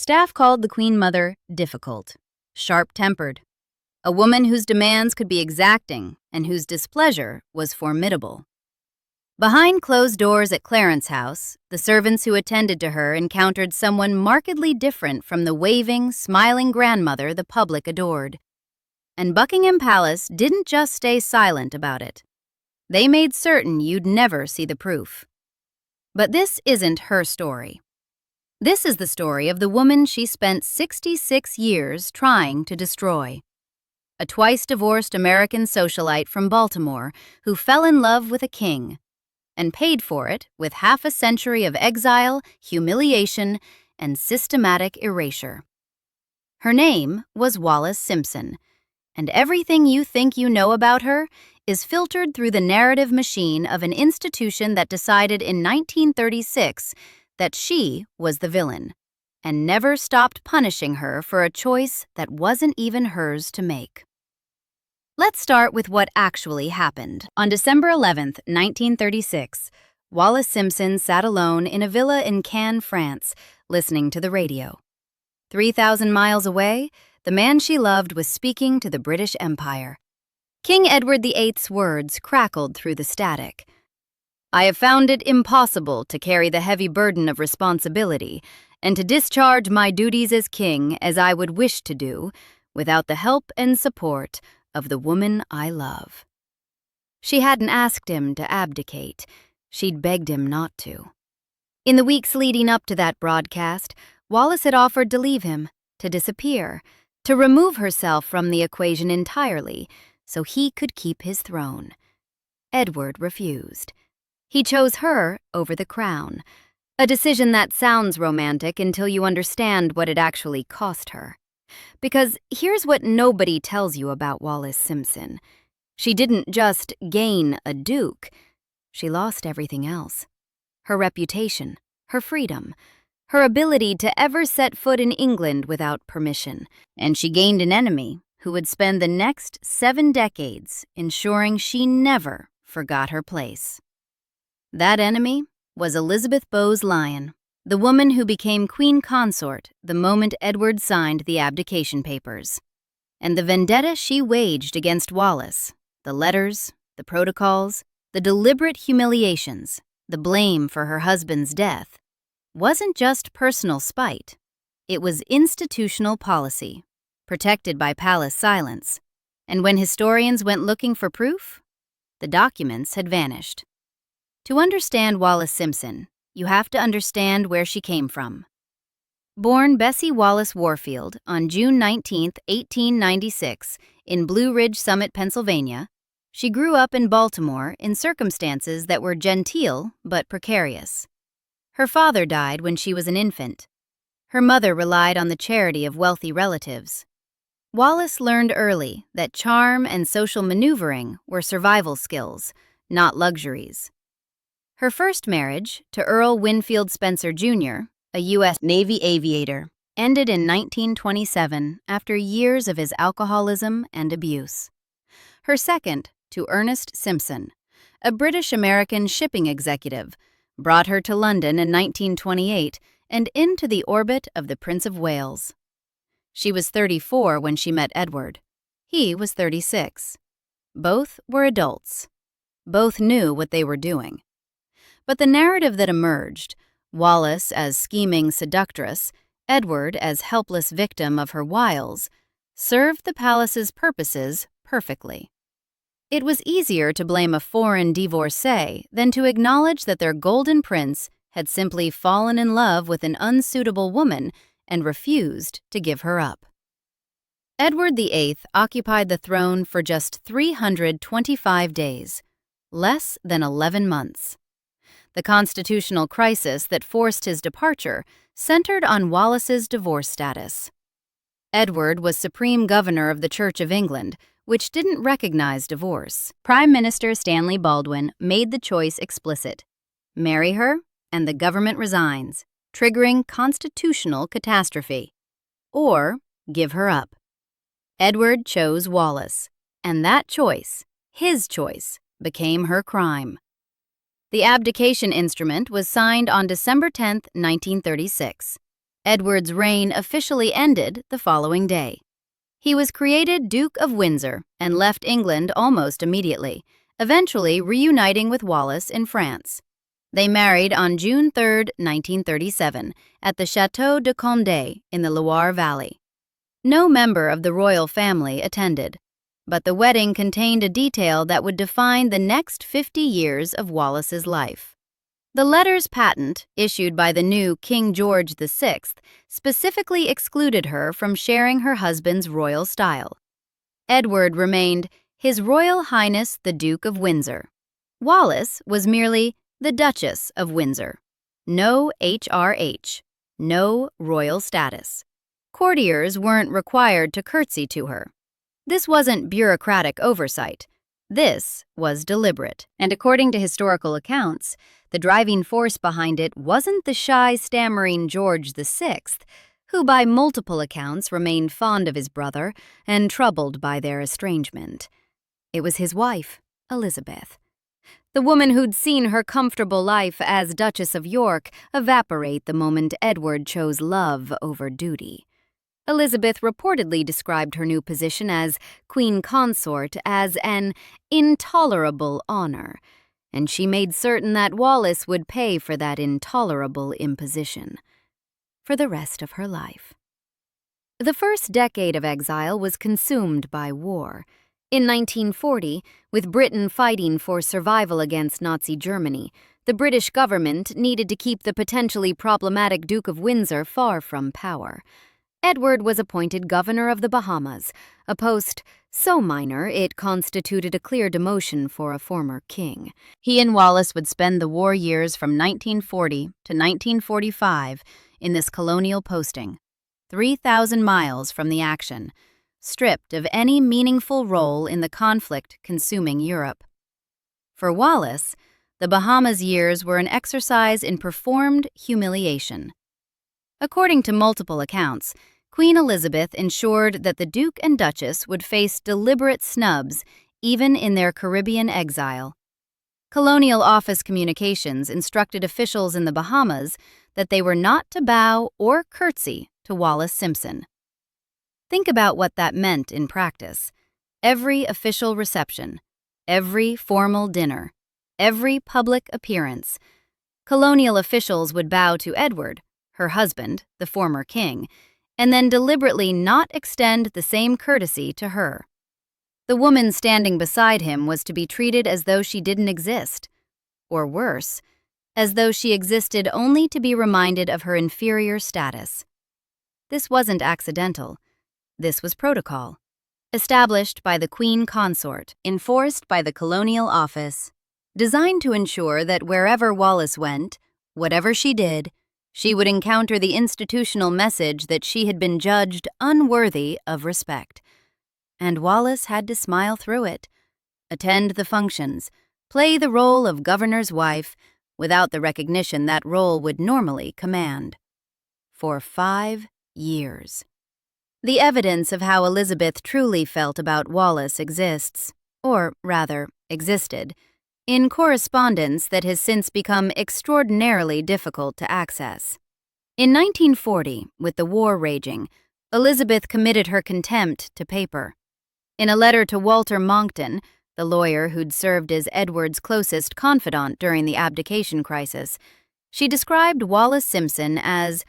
Staff called the Queen Mother difficult, sharp-tempered, a woman whose demands could be exacting and whose displeasure was formidable. Behind closed doors at Clarence House, the servants who attended to her encountered someone markedly different from the waving, smiling grandmother the public adored. And Buckingham Palace didn't just stay silent about it. They made certain you'd never see the proof. But this isn't her story. This is the story of the woman she spent 66 years trying to destroy. A twice-divorced American socialite from Baltimore who fell in love with a king and paid for it with half a century of exile, humiliation, and systematic erasure. Her name was Wallis Simpson, and everything you think you know about her is filtered through the narrative machine of an institution that decided in 1936 that she was the villain, and never stopped punishing her for a choice that wasn't even hers to make. Let's start with what actually happened. On December 11, 1936, Wallis Simpson sat alone in a villa in Cannes, France, listening to the radio. 3,000 miles away, the man she loved was speaking to the British Empire. King Edward VIII's words crackled through the static. "I have found it impossible to carry the heavy burden of responsibility and to discharge my duties as king as I would wish to do without the help and support of the woman I love." She hadn't asked him to abdicate. She'd begged him not to. In the weeks leading up to that broadcast, Wallis had offered to leave him, to disappear, to remove herself from the equation entirely so he could keep his throne. Edward refused. He chose her over the crown, a decision that sounds romantic until you understand what it actually cost her. Because here's what nobody tells you about Wallis Simpson. She didn't just gain a duke. She lost everything else. Her reputation, her freedom, her ability to ever set foot in England without permission. And she gained an enemy who would spend the next 7 decades ensuring she never forgot her place. That enemy was Elizabeth Bowes-Lyon, the woman who became queen consort the moment Edward signed the abdication papers. And the vendetta she waged against Wallis, the letters, the protocols, the deliberate humiliations, the blame for her husband's death, wasn't just personal spite. It was institutional policy, protected by palace silence. And when historians went looking for proof, the documents had vanished. To understand Wallis Simpson, you have to understand where she came from. Born Bessie Wallace Warfield on June 19, 1896, in Blue Ridge Summit, Pennsylvania, she grew up in Baltimore in circumstances that were genteel but precarious. Her father died when she was an infant. Her mother relied on the charity of wealthy relatives. Wallis learned early that charm and social maneuvering were survival skills, not luxuries. Her first marriage, to Earl Winfield Spencer, Jr., a U.S. Navy aviator, ended in 1927 after years of his alcoholism and abuse. Her second, to Ernest Simpson, a British-American shipping executive, brought her to London in 1928 and into the orbit of the Prince of Wales. She was 34 when she met Edward. He was 36. Both were adults. Both knew what they were doing. But the narrative that emerged, Wallis as scheming seductress, Edward as helpless victim of her wiles, served the palace's purposes perfectly. It was easier to blame a foreign divorcee than to acknowledge that their golden prince had simply fallen in love with an unsuitable woman and refused to give her up. Edward VIII occupied the throne for just 325 days, less than 11 months. The constitutional crisis that forced his departure centered on Wallis's divorce status. Edward was supreme governor of the Church of England, which didn't recognize divorce. Prime Minister Stanley Baldwin made the choice explicit: marry her, and the government resigns, triggering constitutional catastrophe. Or give her up. Edward chose Wallis, and that choice, his choice, became her crime. The abdication instrument was signed on December 10, 1936. Edward's reign officially ended the following day. He was created Duke of Windsor and left England almost immediately, eventually reuniting with Wallis in France. They married on June 3, 1937, at the Château de Condé in the Loire Valley. No member of the royal family attended, but the wedding contained a detail that would define the next 50 years of Wallis's life. The letters patent, issued by the new King George VI, specifically excluded her from sharing her husband's royal style. Edward remained His Royal Highness the Duke of Windsor. Wallis was merely the Duchess of Windsor. No HRH, no royal status. Courtiers weren't required to curtsy to her. This wasn't bureaucratic oversight. This was deliberate. And according to historical accounts, the driving force behind it wasn't the shy, stammering George VI, who by multiple accounts remained fond of his brother and troubled by their estrangement. It was his wife, Elizabeth, the woman who'd seen her comfortable life as Duchess of York evaporate the moment Edward chose love over duty. Elizabeth reportedly described her new position as Queen Consort as an intolerable honor, and she made certain that Wallis would pay for that intolerable imposition for the rest of her life. The first decade of exile was consumed by war. In 1940, with Britain fighting for survival against Nazi Germany, the British government needed to keep the potentially problematic Duke of Windsor far from power. Edward was appointed governor of the Bahamas, a post so minor it constituted a clear demotion for a former king. He and Wallis would spend the war years from 1940 to 1945 in this colonial posting, 3,000 miles from the action, stripped of any meaningful role in the conflict consuming Europe. For Wallis, the Bahamas years were an exercise in performed humiliation. According to multiple accounts, Queen Elizabeth ensured that the Duke and Duchess would face deliberate snubs even in their Caribbean exile. Colonial Office communications instructed officials in the Bahamas that they were not to bow or curtsy to Wallis Simpson. Think about what that meant in practice. Every official reception, every formal dinner, every public appearance, colonial officials would bow to Edward, her husband, the former king, and then deliberately not extend the same courtesy to her. The woman standing beside him was to be treated as though she didn't exist, or worse, as though she existed only to be reminded of her inferior status. This wasn't accidental. This was protocol, established by the Queen Consort, enforced by the Colonial Office, designed to ensure that wherever Wallis went, whatever she did, she would encounter the institutional message that she had been judged unworthy of respect. And Wallis had to smile through it, attend the functions, play the role of governor's wife without the recognition that role would normally command. For 5 years. The evidence of how Elizabeth truly felt about Wallis exists, or rather, existed, in correspondence that has since become extraordinarily difficult to access. In 1940, with the war raging, Elizabeth committed her contempt to paper. In a letter to Walter Monckton, the lawyer who'd served as Edward's closest confidant during the Abdication crisis, she described Wallis Simpson as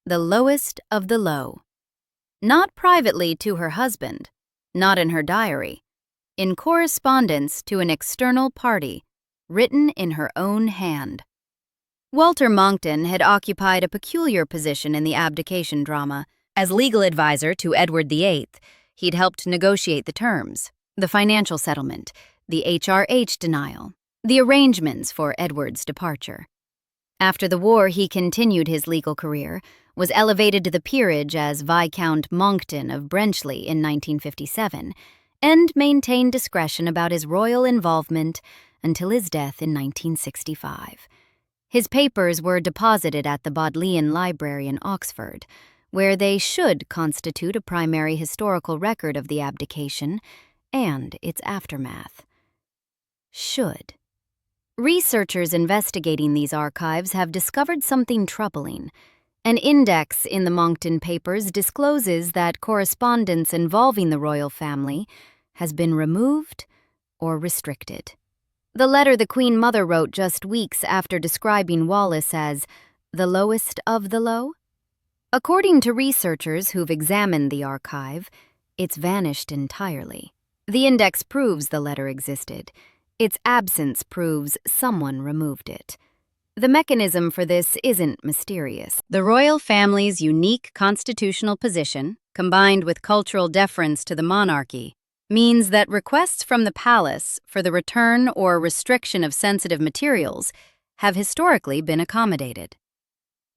the lowest of the low. Not privately to her husband, not in her diary, in correspondence to an external party, written in her own hand. Walter Monckton had occupied a peculiar position in the Abdication drama. As legal advisor to Edward VIII, he'd helped negotiate the terms, the financial settlement, the HRH denial, the arrangements for Edward's departure. After the war, he continued his legal career, was elevated to the peerage as Viscount Monckton of Brenchley in 1957, and maintained discretion about his royal involvement until his death in 1965. His papers were deposited at the Bodleian Library in Oxford, where they should constitute a primary historical record of the abdication and its aftermath. Should. Researchers investigating these archives have discovered something troubling. An index in the Monckton papers discloses that correspondence involving the royal family has been removed or restricted. The letter the Queen Mother wrote just weeks after describing Wallis as the lowest of the low? According to researchers who've examined the archive, it's vanished entirely. The index proves the letter existed. Its absence proves someone removed it. The mechanism for this isn't mysterious. The royal family's unique constitutional position, combined with cultural deference to the monarchy, means that requests from the palace for the return or restriction of sensitive materials have historically been accommodated.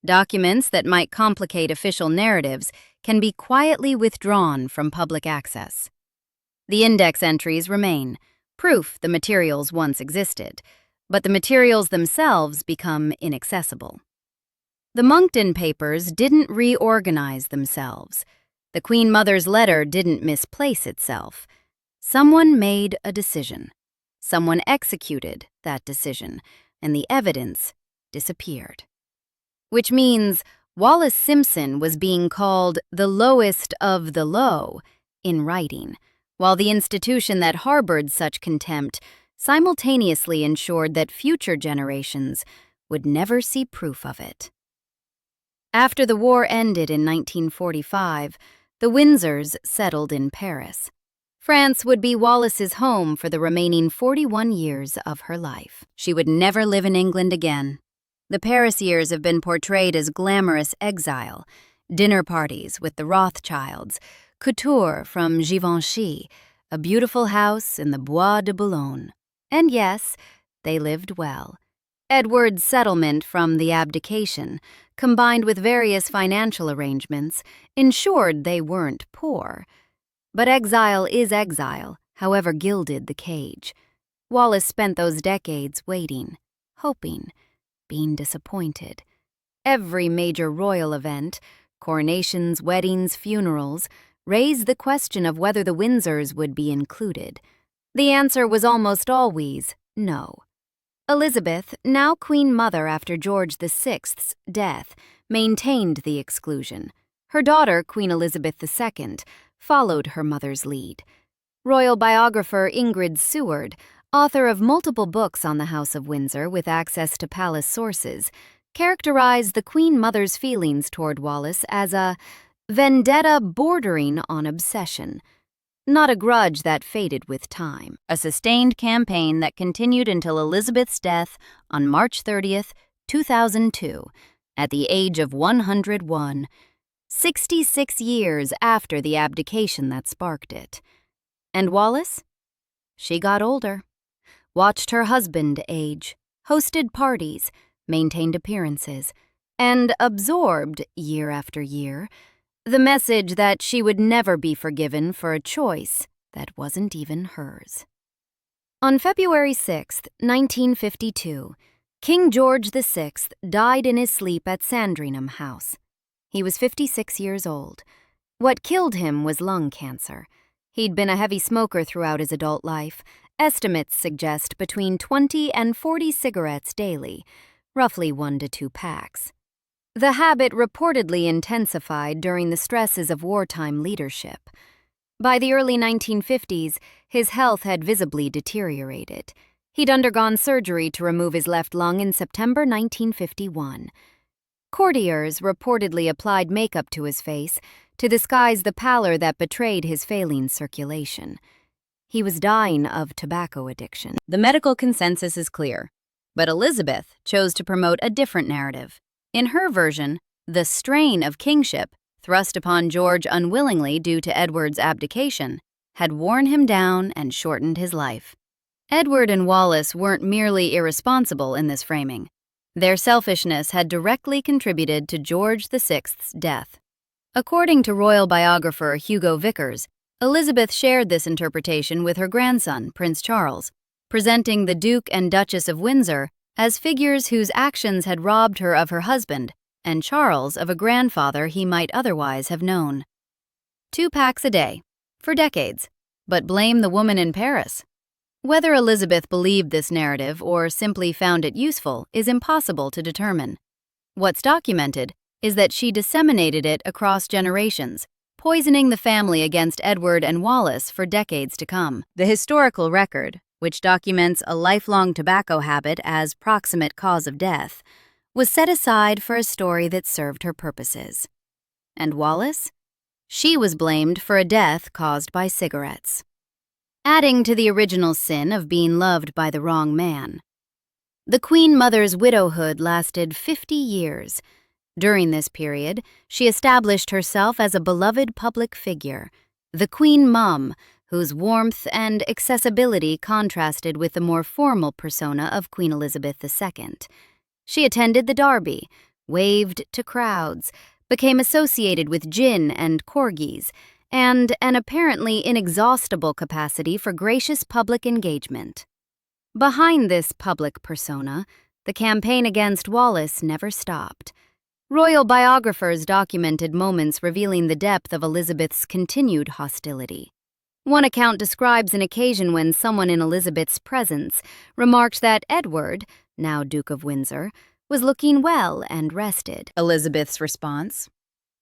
Documents that might complicate official narratives can be quietly withdrawn from public access. The index entries remain, proof the materials once existed, but the materials themselves become inaccessible. The Monckton papers didn't reorganize themselves. The Queen Mother's letter didn't misplace itself. Someone made a decision. Someone executed that decision, and the evidence disappeared. Which means Wallis Simpson was being called the lowest of the low in writing, while the institution that harbored such contempt simultaneously ensured that future generations would never see proof of it. After the war ended in 1945, the Windsors settled in Paris. France would be Wallis's home for the remaining 41 years of her life. She would never live in England again. The Paris years have been portrayed as glamorous exile, dinner parties with the Rothschilds, couture from Givenchy, a beautiful house in the Bois de Boulogne. And yes, they lived well. Edward's settlement from the Abdication, combined with various financial arrangements, ensured they weren't poor. But exile is exile, however gilded the cage. Wallis spent those decades waiting, hoping, being disappointed. Every major royal event, coronations, weddings, funerals, raised the question of whether the Windsors would be included. The answer was almost always no. Elizabeth, now Queen Mother after George VI's death, maintained the exclusion. Her daughter, Queen Elizabeth II, followed her mother's lead. Royal biographer Ingrid Seward, author of multiple books on the House of Windsor with access to palace sources, characterized the Queen Mother's feelings toward Wallis as a vendetta bordering on obsession. Not a grudge that faded with time. A sustained campaign that continued until Elizabeth's death on March 30th, 2002, at the age of 101, 66 years after the abdication that sparked it. And Wallis? She got older, watched her husband age, hosted parties, maintained appearances, and absorbed, year after year, the message that she would never be forgiven for a choice that wasn't even hers. On February 6, 1952, King George VI died in his sleep at Sandringham House. He was 56 years old. What killed him was lung cancer. He'd been a heavy smoker throughout his adult life. Estimates suggest between 20 and 40 cigarettes daily, roughly 1 to 2 packs. The habit reportedly intensified during the stresses of wartime leadership. By the early 1950s, his health had visibly deteriorated. He'd undergone surgery to remove his left lung in September 1951. Courtiers reportedly applied makeup to his face to disguise the pallor that betrayed his failing circulation. He was dying of tobacco addiction. The medical consensus is clear, but Elizabeth chose to promote a different narrative. In her version, the strain of kingship, thrust upon George unwillingly due to Edward's abdication, had worn him down and shortened his life. Edward and Wallis weren't merely irresponsible in this framing. Their selfishness had directly contributed to George VI's death. According to royal biographer Hugo Vickers, Elizabeth shared this interpretation with her grandson, Prince Charles, presenting the Duke and Duchess of Windsor as figures whose actions had robbed her of her husband and Charles of a grandfather he might otherwise have known. 2 packs a day, for decades, but blame the woman in Paris. Whether Elizabeth believed this narrative or simply found it useful is impossible to determine. What's documented is that she disseminated it across generations, poisoning the family against Edward and Wallis for decades to come. The historical record, which documents a lifelong tobacco habit as proximate cause of death, was set aside for a story that served her purposes. And Wallis? She was blamed for a death caused by cigarettes, adding to the original sin of being loved by the wrong man. The Queen Mother's widowhood lasted 50 years. During this period, she established herself as a beloved public figure, the Queen Mum, whose warmth and accessibility contrasted with the more formal persona of Queen Elizabeth II. She attended the Derby, waved to crowds, became associated with gin and corgis, and an apparently inexhaustible capacity for gracious public engagement. Behind this public persona, the campaign against Wallis never stopped. Royal biographers documented moments revealing the depth of Elizabeth's continued hostility. One account describes an occasion when someone in Elizabeth's presence remarked that Edward, now Duke of Windsor, was looking well and rested. Elizabeth's response?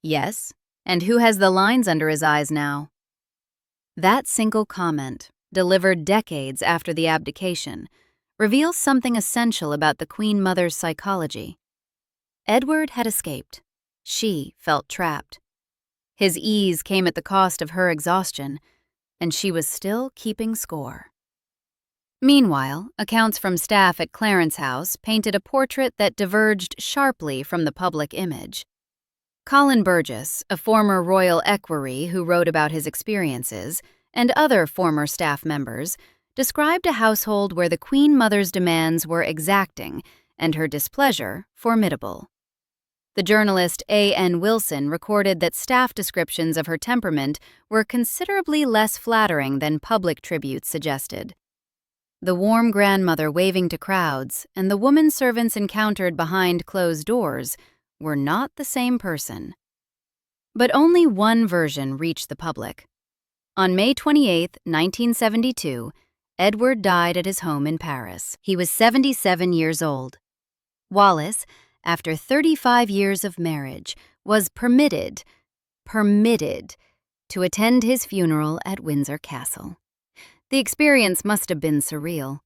Yes. And who has the lines under his eyes now? That single comment, delivered decades after the abdication, reveals something essential about the Queen Mother's psychology. Edward had escaped. She felt trapped. His ease came at the cost of her exhaustion, and she was still keeping score. Meanwhile, accounts from staff at Clarence House painted a portrait that diverged sharply from the public image. Colin Burgess, a former royal equerry who wrote about his experiences, and other former staff members, described a household where the Queen Mother's demands were exacting and her displeasure formidable. The journalist A.N. Wilson recorded that staff descriptions of her temperament were considerably less flattering than public tributes suggested. The warm grandmother waving to crowds and the woman servants encountered behind closed doors were not the same person. But only one version reached the public. On May 28, 1972, Edward died at his home in Paris. He was 77 years old. Wallis, after 35 years of marriage, was permitted to attend his funeral at Windsor Castle. The experience must have been surreal.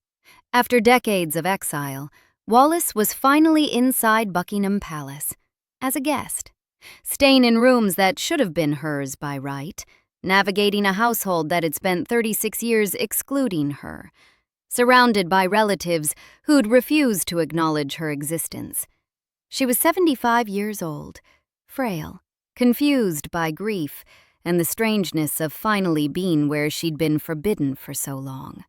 After decades of exile, Wallis was finally inside Buckingham Palace, as a guest, staying in rooms that should have been hers by right, navigating a household that had spent 36 years excluding her, surrounded by relatives who'd refused to acknowledge her existence. She was 75 years old, frail, confused by grief and the strangeness of finally being where she'd been forbidden for so long.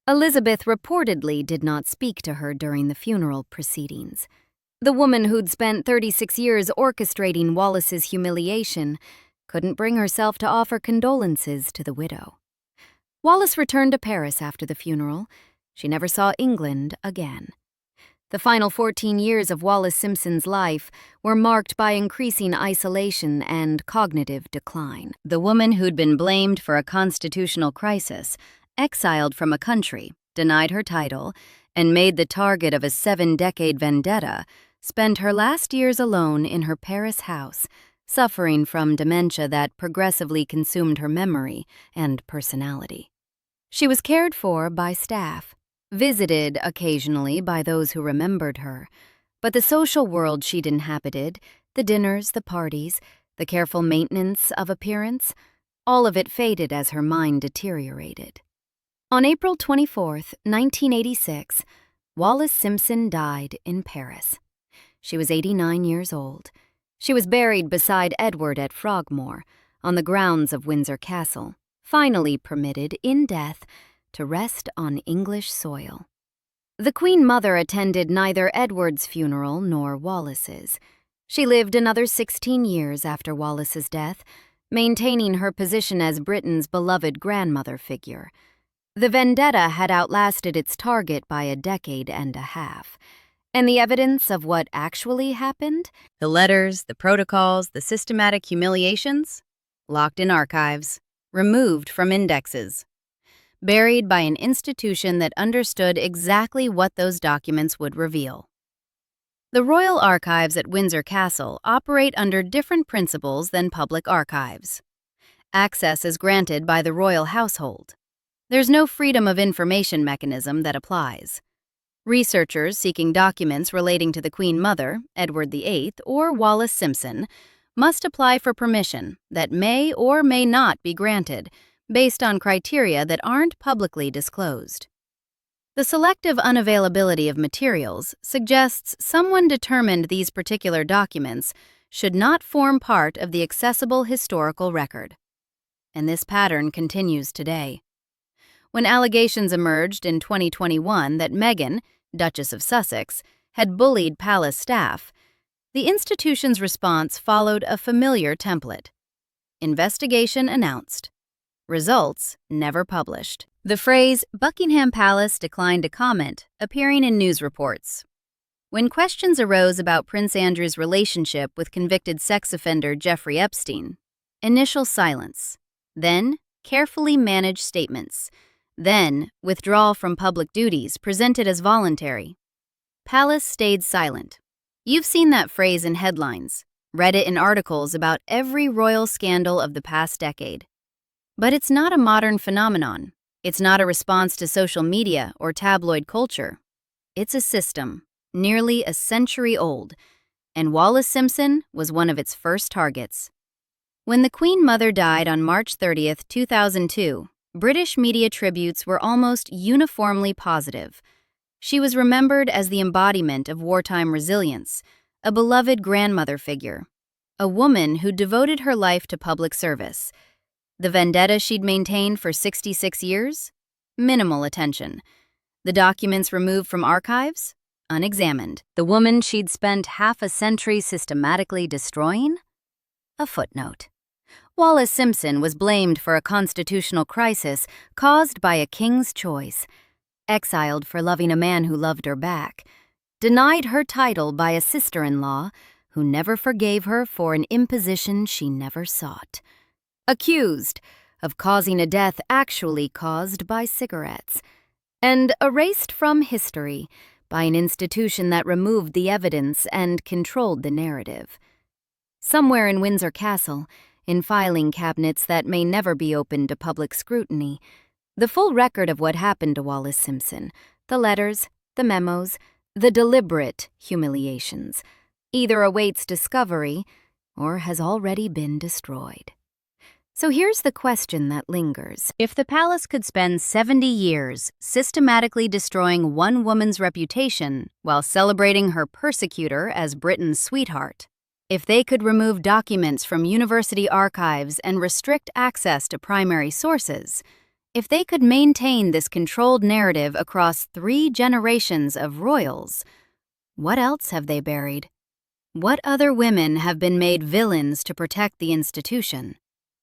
Elizabeth reportedly did not speak to her during the funeral proceedings. The woman who'd spent 36 years orchestrating Wallis's humiliation couldn't bring herself to offer condolences to the widow. Wallis returned to Paris after the funeral. She never saw England again. The final 14 years of Wallis Simpson's life were marked by increasing isolation and cognitive decline. The woman who'd been blamed for a constitutional crisis, exiled from a country, denied her title, and made the target of a 7-decade vendetta, spent her last years alone in her Paris house, suffering from dementia that progressively consumed her memory and personality. She was cared for by staff, visited occasionally by those who remembered her, but the social world she'd inhabited, the dinners, the parties, the careful maintenance of appearance, all of it faded as her mind deteriorated. On April 24, 1986, Wallis Simpson died in Paris. She was 89 years old. She was buried beside Edward at Frogmore, on the grounds of Windsor Castle, finally permitted, in death, to rest on English soil. The Queen Mother attended neither Edward's funeral nor Wallis's. She lived another 16 years after Wallis's death, maintaining her position as Britain's beloved grandmother figure. The vendetta had outlasted its target by a decade and a half. And the evidence of what actually happened? The letters, the protocols, the systematic humiliations? Locked in archives, removed from indexes, buried by an institution that understood exactly what those documents would reveal. The royal archives at Windsor Castle operate under different principles than public archives. Access is granted by the royal household. There's no freedom of information mechanism that applies. Researchers seeking documents relating to the Queen Mother, Edward VIII, or Wallis Simpson must apply for permission that may or may not be granted based on criteria that aren't publicly disclosed. The selective unavailability of materials suggests someone determined these particular documents should not form part of the accessible historical record. And this pattern continues today. When allegations emerged in 2021 that Meghan, Duchess of Sussex, had bullied palace staff, the institution's response followed a familiar template. Investigation announced. Results never published. The phrase, "Buckingham Palace declined to comment," appearing in news reports. When questions arose about Prince Andrew's relationship with convicted sex offender Jeffrey Epstein, initial silence, then carefully managed statements, then withdrawal from public duties presented as voluntary. Palace stayed silent. You've seen that phrase in headlines, read it in articles about every royal scandal of the past decade. But it's not a modern phenomenon. It's not a response to social media or tabloid culture. It's a system, nearly a century old, and Wallis Simpson was one of its first targets. When the Queen Mother died on March 30, 2002, British media tributes were almost uniformly positive. She was remembered as the embodiment of wartime resilience, a beloved grandmother figure, a woman who devoted her life to public service. The vendetta she'd maintained for 66 years? Minimal attention. The documents removed from archives? Unexamined. The woman she'd spent half a century systematically destroying? A footnote. Wallis Simpson was blamed for a constitutional crisis caused by a king's choice, exiled for loving a man who loved her back, denied her title by a sister-in-law who never forgave her for an imposition she never sought, accused of causing a death actually caused by cigarettes, and erased from history by an institution that removed the evidence and controlled the narrative. Somewhere in Windsor Castle, in filing cabinets that may never be opened to public scrutiny, the full record of what happened to Wallis Simpson, the letters, the memos, the deliberate humiliations, either awaits discovery or has already been destroyed. So here's the question that lingers. If the palace could spend 70 years systematically destroying one woman's reputation while celebrating her persecutor as Britain's sweetheart, if they could remove documents from university archives and restrict access to primary sources, if they could maintain this controlled narrative across 3 generations of royals, what else have they buried? What other women have been made villains to protect the institution?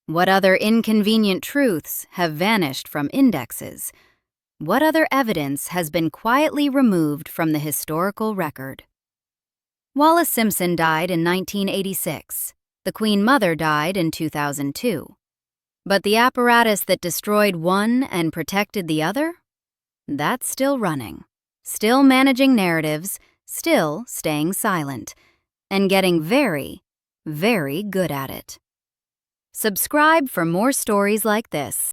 What other inconvenient truths have vanished from indexes? What other evidence has been quietly removed from the historical record? Wallis Simpson died in 1986. The Queen Mother died in 2002. But the apparatus that destroyed one and protected the other? That's still running, still managing narratives, still staying silent, and getting very, very good at it. Subscribe for more stories like this.